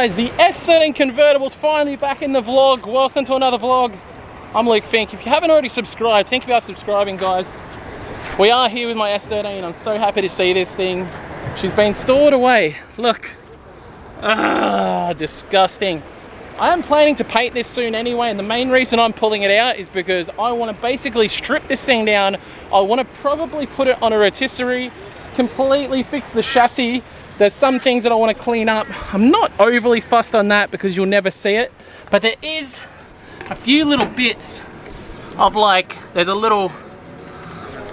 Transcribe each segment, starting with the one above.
guys, the S13 convertible's finally back in the vlog. Welcome to another vlog. I'm Luke Fink. If you haven't already subscribed, think about subscribing, guys. We are here with my S13. I'm so happy to see this thing. She's been stored away. Look. Ah, disgusting. I am planning to paint this soon anyway, and the main reason I'm pulling it out is because I want to basically strip this thing down. I want to probably put it on a rotisserie, completely fix the chassis. There's some things that I want to clean up. I'm not overly fussed on that because you'll never see it, but there is a few little bits of, like, there's a little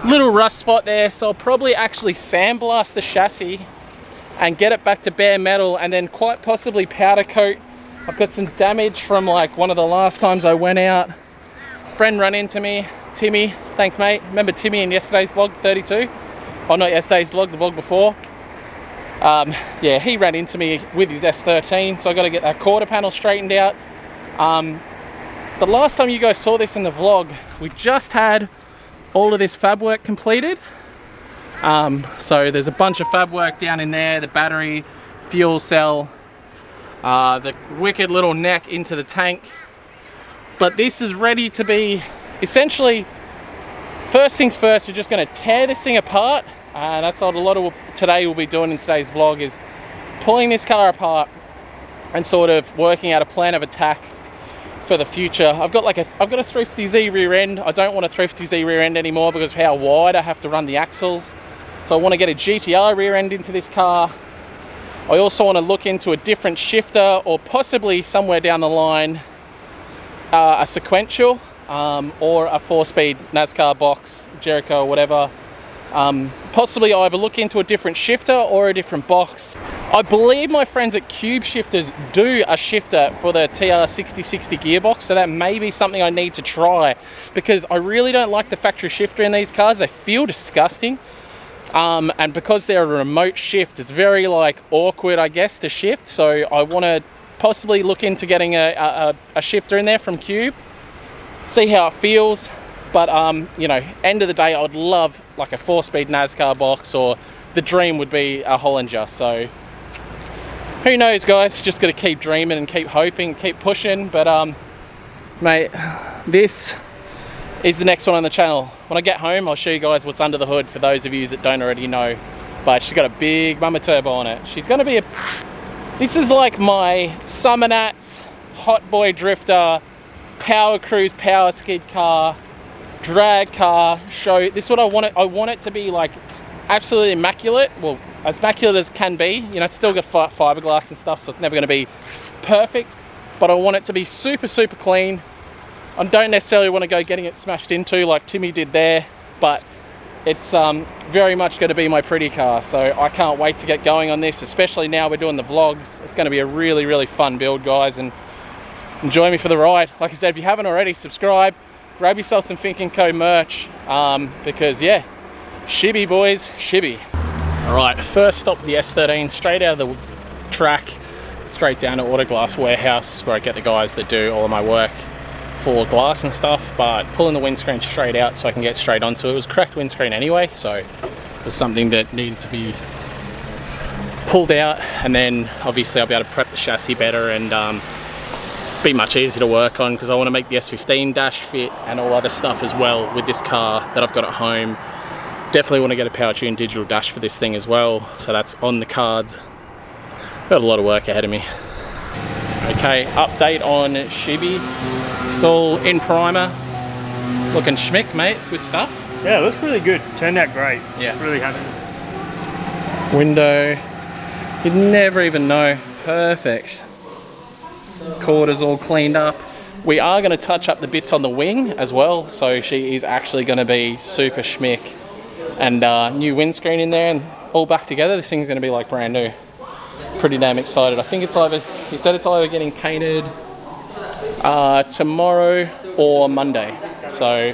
rust spot there, so I'll probably actually sandblast the chassis and get it back to bare metal, and then quite possibly powder coat. I've got some damage from, like, one of the last times I went out. Friend ran into me, Timmy, thanks mate. Remember Timmy in yesterday's vlog, 32? Oh, not yesterday's vlog, the vlog before. Yeah, he ran into me with his S13, so I got to get that quarter panel straightened out. The last time you guys saw this in the vlog, we just had all of this fab work completed. So there's a bunch of fab work down in there, the battery, fuel cell, the wicked little neck into the tank. But this is ready to be, essentially, first things first, we're just going to tear this thing apart. That's what a lot of today we'll be doing in today's vlog, is pulling this car apart and sort of working out a plan of attack for the future. I've got a 350Z rear end. I don't want a 350Z rear end anymore because of how wide I have to run the axles. So I want to get a GTR rear end into this car. I also want to look into a different shifter, or possibly somewhere down the line a sequential or a 4-speed NASCAR box, Jericho or whatever. Possibly either look into a different shifter or a different box. I believe my friends at Cube Shifters do a shifter for the TR6060 gearbox, so that may be something I need to try, because I really don't like the factory shifter in these cars. They feel disgusting, and because they're a remote shift, it's very, like, awkward, I guess, to shift. So I want to possibly look into getting a shifter in there from Cube, see how it feels. But, you know, end of the day, I would love, like, a 4-speed NASCAR box, or the dream would be a Hollinger. So, who knows, guys? Just got to keep dreaming and keep hoping, keep pushing. But, mate, this is the next one on the channel. When I get home, I'll show you guys what's under the hood, for those of you that don't already know. But she's got a big Mama Turbo on it. She's going to be this is like my Summer Nats, Hot Boy Drifter, Power Cruise, Power Skid car, drag car show. This is what I want it. I want it to be, like, absolutely immaculate. Well, as immaculate as can be. You know, it's still got fiberglass and stuff, so it's never going to be perfect. But I want it to be super, super clean. I don't necessarily want to go getting it smashed into like Timmy did there, but it's very much going to be my pretty car. So I can't wait to get going on this, especially now we're doing the vlogs. It's going to be a really, really fun build, guys, and enjoy me for the ride. Like I said, if you haven't already, subscribe. Grab yourself some Fink & Co merch, because, yeah, shibby, boys, shibby. All right, first stop, the S13, straight out of the track, straight down to Auto Glass Warehouse, where I get the guys that do all of my work for glass and stuff, but pulling the windscreen straight out so I can get straight onto it. It was a cracked windscreen anyway, so it was something that needed to be pulled out, and then obviously I'll be able to prep the chassis better and be much easier to work on, because I want to make the S15 dash fit and all other stuff as well with this car that I've got at home. Definitely want to get a power tune digital dash for this thing as well, so that's on the cards. Got a lot of work ahead of me. Okay, update on Shibby. It's all in primer, looking schmick, mate. Good stuff. Yeah, it looks really good. Turned out great. Yeah, really happy. Window, you'd never even know. Perfect. Quarters all cleaned up. We are going to touch up the bits on the wing as well, so she is actually going to be super schmick, and new windscreen in there and all back together. This thing's going to be like brand new. Pretty damn excited. I think it's either, he said it's either getting painted tomorrow or Monday, so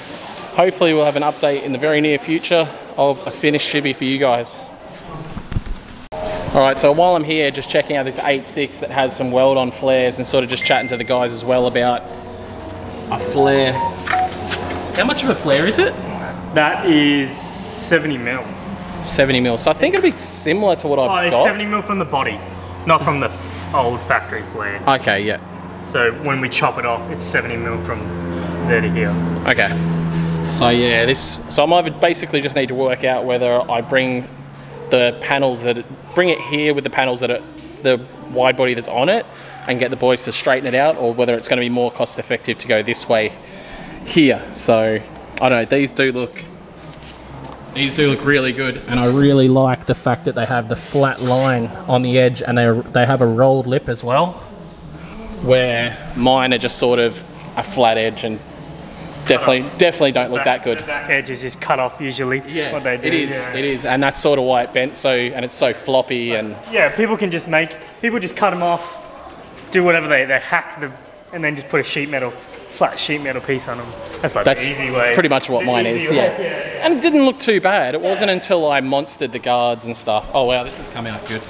hopefully we'll have an update in the very near future of a finished shibby for you guys. Alright, so while I'm here just checking out this 8.6 that has some weld-on flares, and sort of just chatting to the guys as well about a flare. How much of a flare is it? That is 70 mil. 70 mil. So I think it'll be similar to what I've got. It's 70 mil from the body, not from the old factory flare. Okay, yeah. So when we chop it off, it's 70 mil from there to here. Okay. So yeah, so I might basically just need to work out whether I bring the panels bring it here with the panels that are the wide body that's on it, and get the boys to straighten it out, or whether it's going to be more cost effective to go this way here. So I don't know. These do look really good, and I really like the fact that they have the flat line on the edge, and they have a rolled lip as well, where mine are just sort of a flat edge and definitely don't look that good. The back edge is just cut off usually. Yeah, what they do. it is, and that's sort of why it bent so, and it's so floppy. And yeah, people just cut them off, do whatever they hack them, and then just put a flat sheet metal piece on them. That's the easy way. Pretty much what mine is. Yeah. And it didn't look too bad. It wasn't until I monstered the guards and stuff. Oh wow, this has come out good.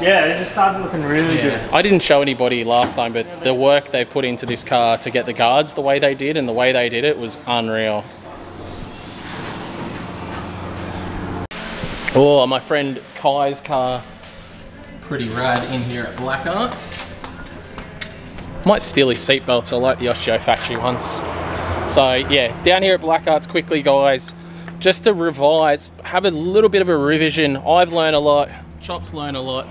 Yeah, this is started looking really good. I didn't show anybody last time, but the work they put into this car to get the guards the way they did, and the way they did it was unreal. Oh, my friend Kai's car, pretty rad in here at Black Arts. Might steal his seatbelts. I like the Osteo factory ones. So yeah, down here at Black Arts quickly, guys, just to revise, have a little bit of a revision. I've learned a lot, Chop's learned a lot.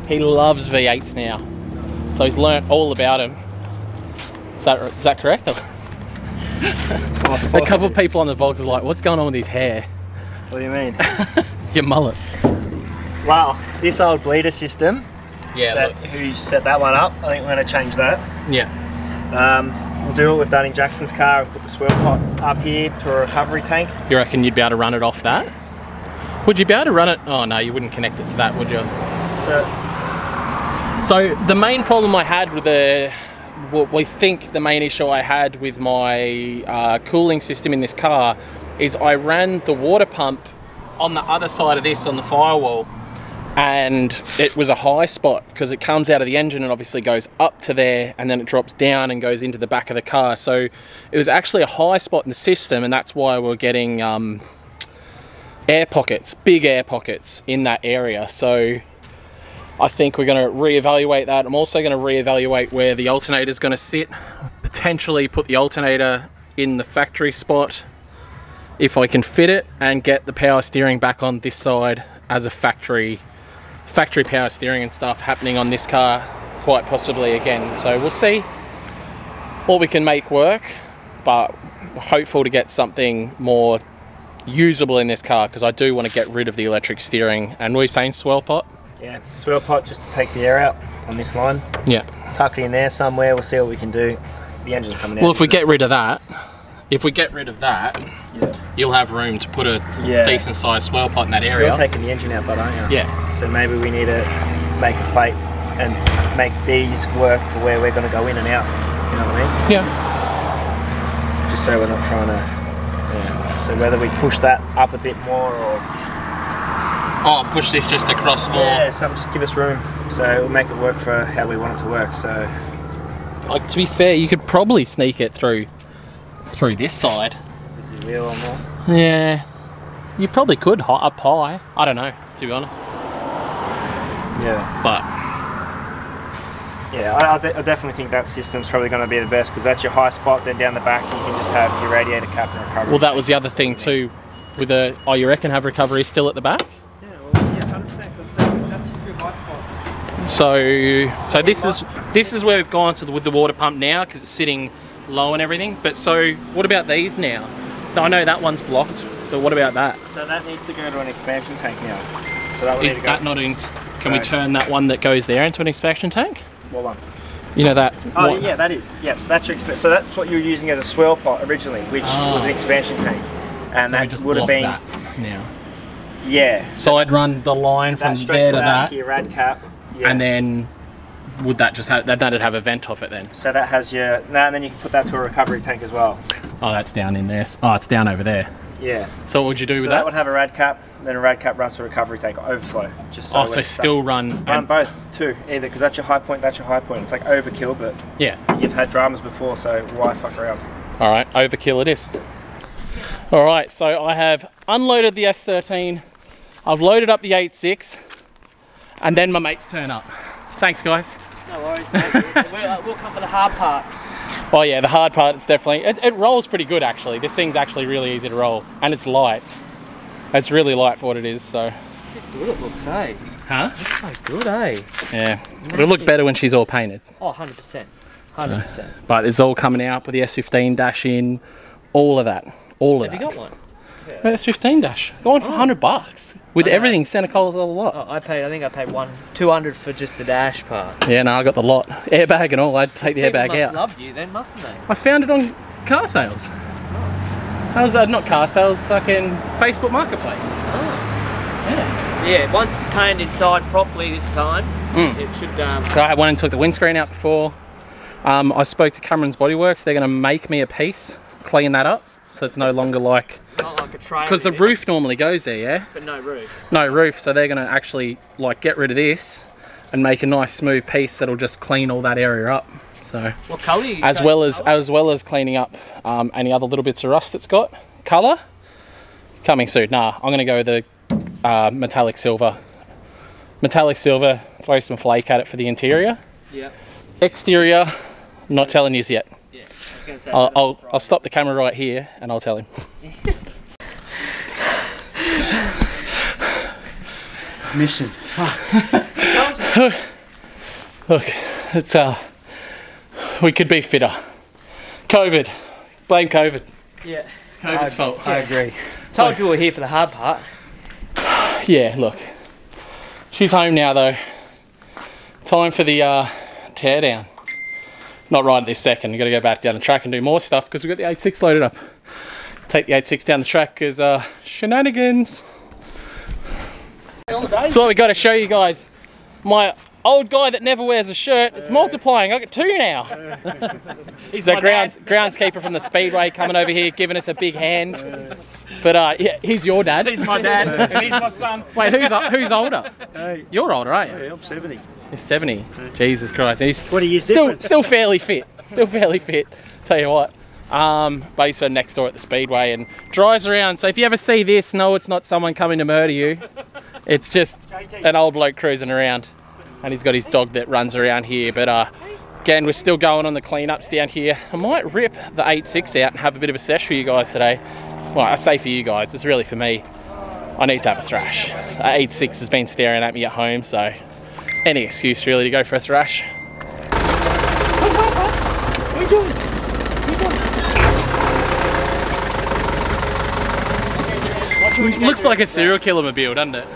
He loves V8s now, so he's learnt all about them. Is that correct? A couple of people on the Vogs are like, what's going on with his hair? What do you mean? Your mullet. Wow, this old bleeder system. Yeah, who set that one up? I think we're going to change that. Yeah. We'll do what we've done in Jackson's car. We'll put the swirl pot up here to a recovery tank. You reckon you'd be able to run it off that? Would you be able to run it? Oh no, you wouldn't connect it to that, would you? So the main problem I had with what we think the main issue I had with my cooling system in this car is I ran the water pump on the other side of this on the firewall, and it was a high spot because it comes out of the engine and obviously goes up to there, and then it drops down and goes into the back of the car. So it was actually a high spot in the system, and that's why we're getting air pockets, big air pockets in that area. So I think we're going to reevaluate that. I'm also going to reevaluate where the alternator is going to sit, potentially put the alternator in the factory spot if I can fit it, and get the power steering back on this side as a factory power steering and stuff happening on this car quite possibly again. So we'll see what we can make work, but hopeful to get something more usable in this car, because I do want to get rid of the electric steering. And we're saying swirl pot? Yeah, swirl pot just to take the air out on this line. Yeah. Tuck it in there somewhere, we'll see what we can do. The engine's coming out. Well, if we get rid of that, yeah, you'll have room to put a decent sized swirl pot in that area. You're taking the engine out, but aren't you? Yeah. So maybe we need to make a plate and make these work for where we're going to go in and out. You know what I mean? Yeah. Just so we're not trying to... Yeah. So whether we push that up a bit more or... Oh, push this just across more. Yeah, just give us room. So we'll make it work for how we want it to work. So, like, to be fair, you could probably sneak it through this side. with the wheel or more. Yeah, you probably could up high. I don't know, to be honest. Yeah. But yeah, I definitely think that system's probably going to be the best, because that's your high spot. Then down the back, you can just have your radiator cap and recovery. well, that was the other thing too. With the you reckon have recovery still at the back? 100%, because that's your two high spots. So this is where we've gone to with the water pump now, because it's sitting low and everything. But so what about these now? I know that one's blocked, but what about that? So that needs to go to an expansion tank now. So that Is that not in? Can we turn that one that goes there into an expansion tank? What one? You know that? Oh yeah, that is. Yeah, so that's your so that's what you were using as a swirl pot originally, which was an expansion tank, and so that would have been that now. Yeah. So I'd run the line from there to that, to your rad cap. Yeah. and then would that just have that'd have a vent off it then? So that has your and then you can put that to a recovery tank as well. Oh, that's down in there. Oh, it's down over there. Yeah. So what would you do with that? That would have a rad cap, then a rad cap runs to a recovery tank overflow. Just so so still run both too, either, because that's your high point, that's your high point. It's like overkill, but yeah, you've had dramas before, so why fuck around? All right, overkill it is. All right, so I have unloaded the S13, I've loaded up the 86, and then my mates turn up. Thanks, guys. No worries, mate. we'll come for the hard part. Oh yeah, the hard part is definitely, it rolls pretty good actually. This thing's actually really easy to roll, and it's light. It's really light for what it is, so. How good it looks, eh? Huh? It looks so good, eh? Yeah. It'll look better when she's all painted. Oh, 100%. 100%. So, but it's all coming out with the S15 dash in, all of that. All of that. Have you got one? Yeah. S15 dash. Going for $100 with everything, Santa Claus, all the lot. Oh, I think I paid 200 for just the dash part. Yeah, no, I got the lot. Airbag and all. I'd take the airbag People out. must love you then, mustn't they? I found it on car sales. That was not car sales, fucking Facebook Marketplace. Oh. Yeah. Yeah, once it's painted inside properly this time, it should... So I went and took the windscreen out before. I spoke to Cameron's Bodyworks. They're going to make me a piece, clean that up, so it's no longer like... Not like a tray. Because the roof normally goes there, yeah? But no roof. No roof, so they're going to actually like get rid of this and make a nice smooth piece that'll just clean all that area up. So what colour you as well as cleaning up any other little bits of rust it's got. Colour coming soon. Nah, I'm going to go with the metallic silver. Metallic silver. Throw some flake at it for the interior. Yeah. Exterior, not telling you yet. Yeah. I was going to say. I'll stop the camera right here and I'll tell him. Mission. Look, it's we could be fitter. COVID. Blame COVID. Yeah. It's COVID's fault. I agree. Told you we were here for the hard part. Yeah, look. She's home now though. Time for the tear down. Not right at this second. We've got to go back down the track and do more stuff because we've got the 86 loaded up. Take the 86 down the track because shenanigans. So what we got to show you guys. My old guy that never wears a shirt is multiplying. I got two now. He's the groundskeeper from the Speedway coming over here giving us a big hand. But yeah, he's your dad. He's my dad and he's my son. Wait, who's older? Hey. You're older, aren't you? Yeah, I'm 70. He's 70. Jesus Christ. He's 20 years still fairly fit. Still fairly fit. Tell you what. But he's next door at the Speedway and drives around. So if you ever see this, no, it's not someone coming to murder you. It's just an old bloke cruising around. And he's got his dog that runs around here. But again, we're still going on the cleanups down here. I might rip the 86 out and have a bit of a sesh for you guys today. Well, I say for you guys, it's really for me. I need to have a thrash. The 86 has been staring at me at home, so any excuse really to go for a thrash. What are you doing? What are you doing? Looks like a serial killer mobile, doesn't it?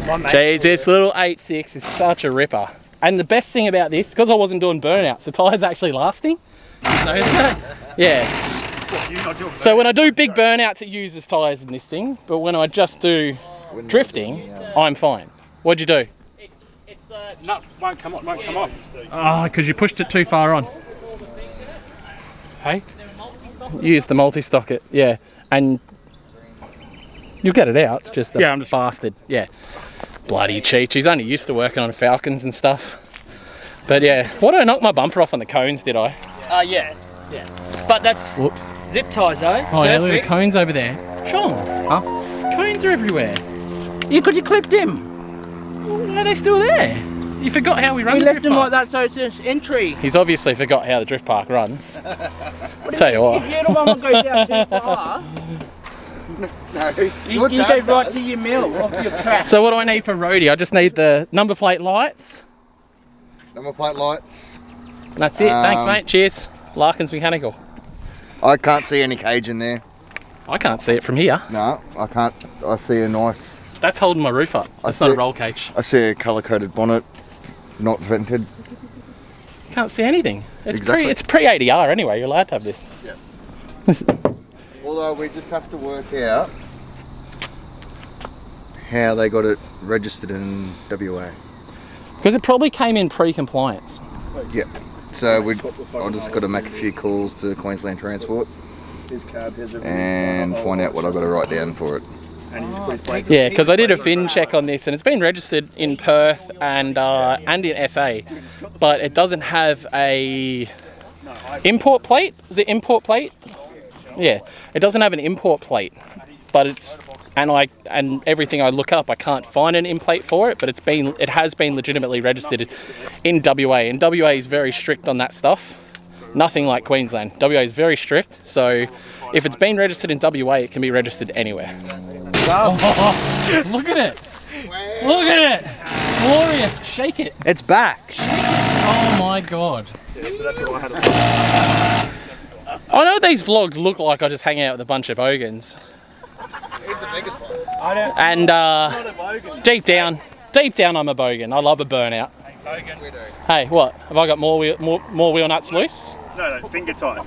Jeez, this little 8.6 is such a ripper. And the best thing about this, because I wasn't doing burnouts, the tyre's actually lasting. Yeah. So when I do big burnouts, it uses tyres in this thing, but when I just do drifting, I'm fine. What'd you do? No, won't come off. Oh, because you pushed it too far on. Hey? Use the multi-stock it, yeah. And you'll get it out, it's just a bastard. Yeah. Bloody cheat. She's only used to working on Falcons and stuff. But yeah, why did I knock my bumper off on the cones, did I? Yeah. But that's zip ties, though. Oh yeah, look at the cones over there. Sean, cones are everywhere. Yeah, could you clip them? Why are they still there? You forgot how we run the drift park. We left them like that so it's just entry. He's obviously forgot how the drift park runs. Tell you what. If you're the one that goes down too far, you go right to your mill, off your track. So what do I need for roadie? I just need the number plate lights. Number plate lights. And that's it. Thanks, mate. Cheers. Larkin's Mechanical. I can't see any cage in there. I can't see it from here. No, I can't. I see a nice... That's holding my roof up. That's not a roll cage. I see a colour-coded bonnet, not vented. You can't see anything. It's Exactly. it's pre-ADR anyway. You're allowed to have this. Yeah. Although we just have to work out how they got it registered in WA. Because it probably came in pre-compliance. Yep. So I just got to make a few calls to Queensland Transport and find out what I've got to write down for it. Yeah, because I did a VIN check on this and it's been registered in Perth and in SA, but it doesn't have a import plate. Is it import plate? Yeah, it doesn't have an import plate, but it's and everything I look up, I can't find an in plate for it, but it has been legitimately registered in WA, and WA is very strict on that stuff. Nothing like Queensland. WA is very strict, so if it's been registered in WA, it can be registered anywhere. Wow. Oh, look at it! Look at it! It's glorious! Shake it! It's back. Oh my god. I know these vlogs look like I just hang out with a bunch of bogans. Here's the biggest one. And deep down I'm a bogan. I love a burnout. Hey, what? Have I got more wheel nuts loose? No, finger tight.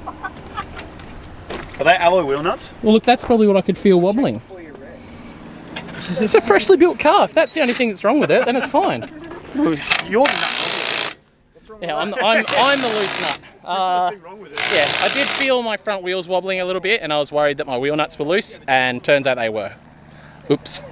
Are they alloy wheel nuts? Well look, that's probably what I could feel wobbling. It's a freshly built car. If that's the only thing that's wrong with it, then it's fine. You're the nut. Yeah, I'm the loose nut. Yeah, I did feel my front wheels wobbling a little bit and I was worried that my wheel nuts were loose, and turns out they were. Oops.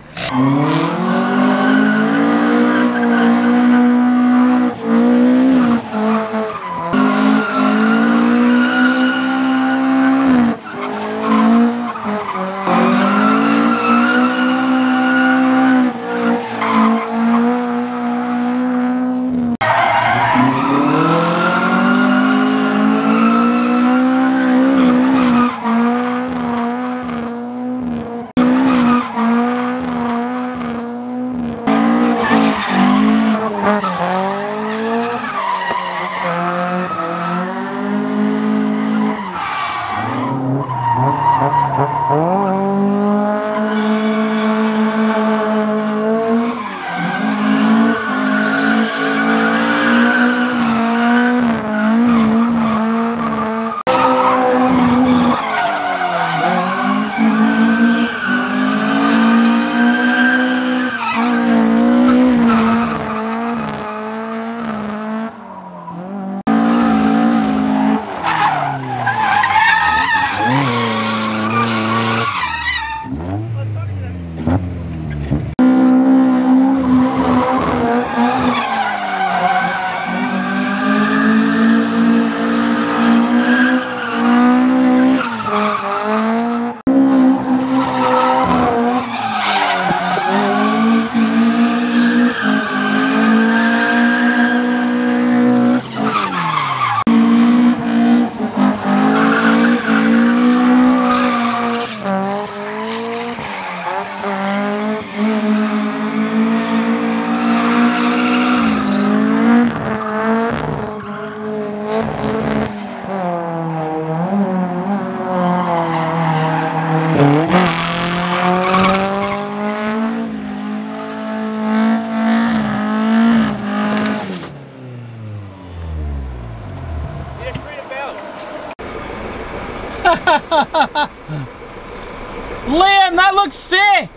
Liam, that looks sick!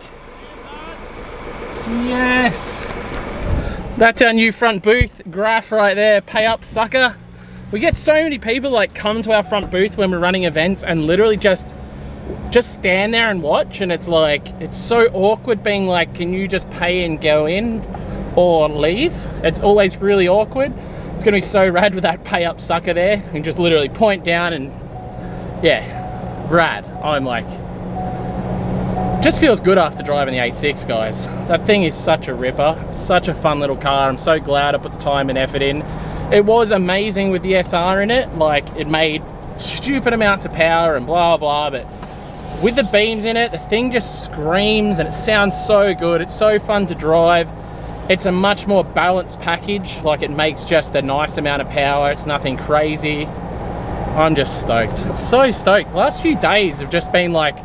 Yes! That's our new front booth graph right there. Pay up, sucker. We get so many people like come to our front booth when we're running events and literally just stand there and watch, and it's like, it's so awkward being like, can you just pay and go in or leave? It's always really awkward. It's gonna be so rad with that pay up sucker there. You can just literally point down and yeah, rad. I'm like, just feels good after driving the 86, guys. That thing is such a ripper, such a fun little car. I'm so glad I put the time and effort in. It was amazing with the SR in it. Like, it made stupid amounts of power and blah, blah, but with the beams in it, the thing just screams and it sounds so good. It's so fun to drive. It's a much more balanced package. Like, it makes just a nice amount of power. It's nothing crazy. I'm just stoked. So stoked. Last few days have just been like,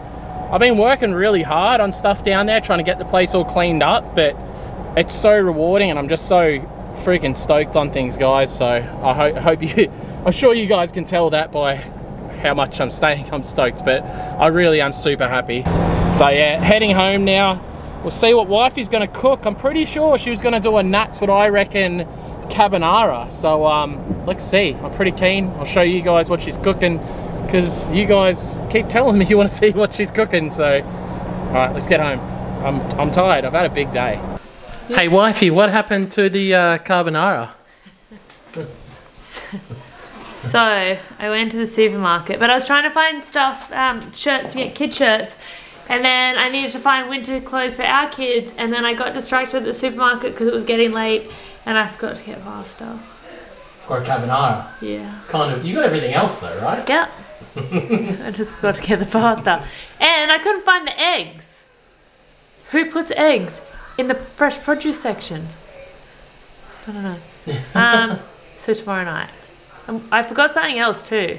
I've been working really hard on stuff down there, trying to get the place all cleaned up, but it's so rewarding and I'm just so freaking stoked on things, guys. So I hope you, I'm sure you guys can tell that by how much I'm stoked, but I really am super happy. So yeah, heading home now. We'll see what wifey's gonna cook. I'm pretty sure she was gonna do a nuts, what I reckon, carbonara. So let's see. I'm pretty keen. I'll show you guys what she's cooking, because you guys keep telling me you want to see what she's cooking. So all right, let's get home. I'm tired. I've had a big day. Yeah. Hey wifey, what happened to the carbonara? So I went to the supermarket, but I was trying to find stuff, shirts to get kid shirts, and then I needed to find winter clothes for our kids, and then I got distracted at the supermarket because it was getting late and I forgot to get pasta. For a carbonara? Yeah. Kind of. You got everything else though, right? Yeah. I just forgot to get the pasta. And I couldn't find the eggs. Who puts eggs in the fresh produce section? I don't know. So tomorrow night. I forgot something else too.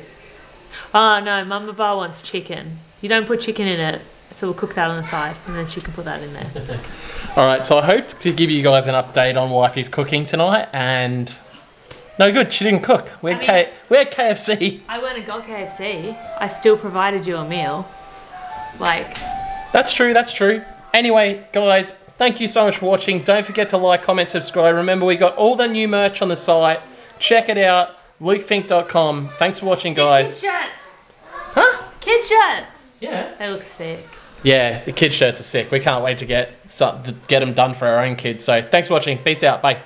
Oh no, Mama Bar wants chicken. You don't put chicken in it, so we'll cook that on the side and then she can put that in there. Alright, so I hoped to give you guys an update on wifey's cooking tonight, and no good, she didn't cook. We had KFC. I went and got KFC. I still provided you a meal. Like... That's true, that's true. Anyway, guys, thank you so much for watching. Don't forget to like, comment, subscribe. Remember, we got all the new merch on the site. Check it out. LukeFink.com. Thanks for watching, guys. Kid shirts. Huh? Kid shirts. Yeah. They look sick. Yeah, the kid shirts are sick. We can't wait to get them done for our own kids. So thanks for watching. Peace out. Bye.